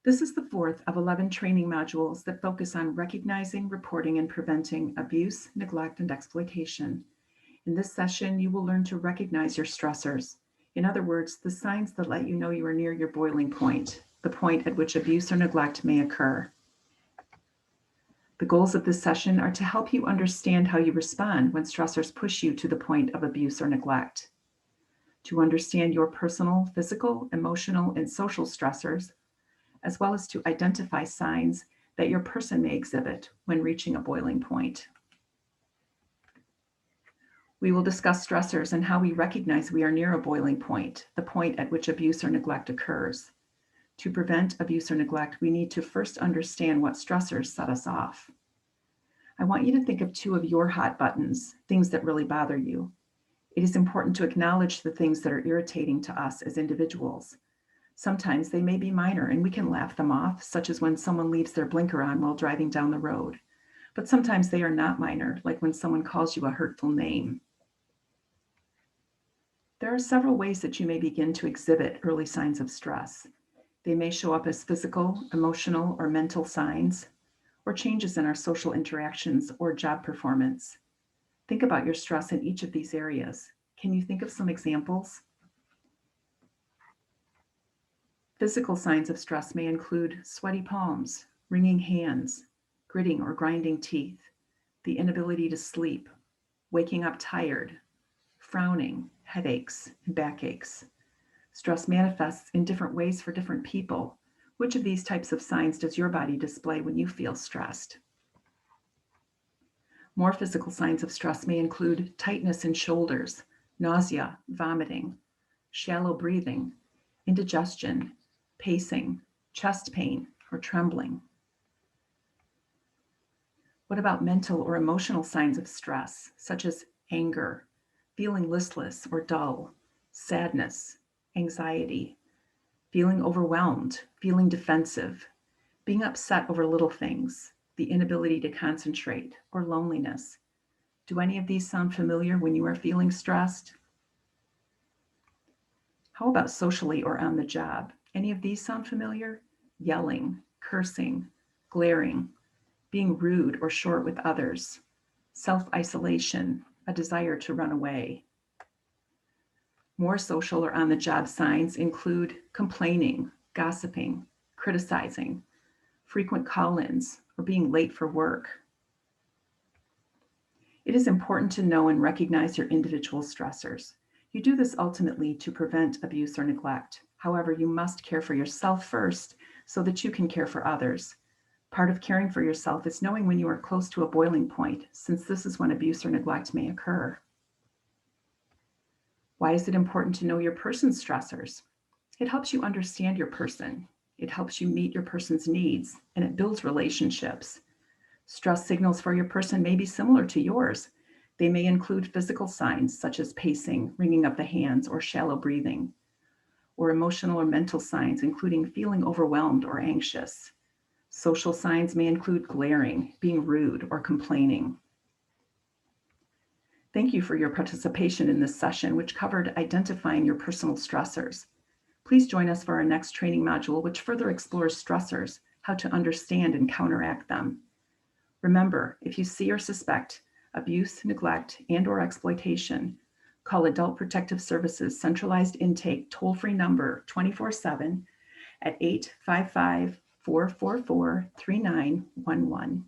This is the fourth of 11 training modules that focus on recognizing, reporting, and preventing abuse, neglect, and exploitation. In this session, you will learn to recognize your stressors. In other words, the signs that let you know you are near your boiling point, the point at which abuse or neglect may occur. The goals of this session are to help you understand how you respond when stressors push you to the point of abuse or neglect, to understand your personal, physical, emotional, and social stressors, as well as to identify signs that your person may exhibit when reaching a boiling point. We will discuss stressors and how we recognize we are near a boiling point, the point at which abuse or neglect occurs. To prevent abuse or neglect, we need to first understand what stressors set us off. I want you to think of two of your hot buttons, things that really bother you. It is important to acknowledge the things that are irritating to us as individuals. Sometimes they may be minor and we can laugh them off, such as when someone leaves their blinker on while driving down the road. But sometimes they are not minor, like when someone calls you a hurtful name. There are several ways that you may begin to exhibit early signs of stress. They may show up as physical, emotional, or mental signs, or changes in our social interactions or job performance. Think about your stress in each of these areas. Can you think of some examples? Physical signs of stress may include sweaty palms, wringing hands, gritting or grinding teeth, the inability to sleep, waking up tired, frowning, headaches, and backaches. Stress manifests in different ways for different people. Which of these types of signs does your body display when you feel stressed? More physical signs of stress may include tightness in shoulders, nausea, vomiting, shallow breathing, indigestion, pacing, chest pain, or trembling. What about mental or emotional signs of stress, such as anger, feeling listless or dull, sadness, anxiety, feeling overwhelmed, feeling defensive, being upset over little things, the inability to concentrate, or loneliness? Do any of these sound familiar when you are feeling stressed? How about socially or on the job? Any of these sound familiar? Yelling, cursing, glaring, being rude or short with others, self-isolation, a desire to run away. More social or on the job signs include complaining, gossiping, criticizing, frequent call-ins, or being late for work. It is important to know and recognize your individual stressors. You do this ultimately to prevent abuse or neglect. However, you must care for yourself first so that you can care for others. Part of caring for yourself is knowing when you are close to a boiling point, since this is when abuse or neglect may occur. Why is it important to know your person's stressors? It helps you understand your person. It helps you meet your person's needs, and it builds relationships. Stress signals for your person may be similar to yours. They may include physical signs such as pacing, wringing of the hands, or shallow breathing, or emotional or mental signs, including feeling overwhelmed or anxious. Social signs may include glaring, being rude, or complaining. Thank you for your participation in this session, which covered identifying your personal stressors. Please join us for our next training module, which further explores stressors, how to understand and counteract them. Remember, if you see or suspect abuse, neglect, and/or exploitation, call Adult Protective Services Centralized Intake toll-free number 24/7 at 855-444-3911.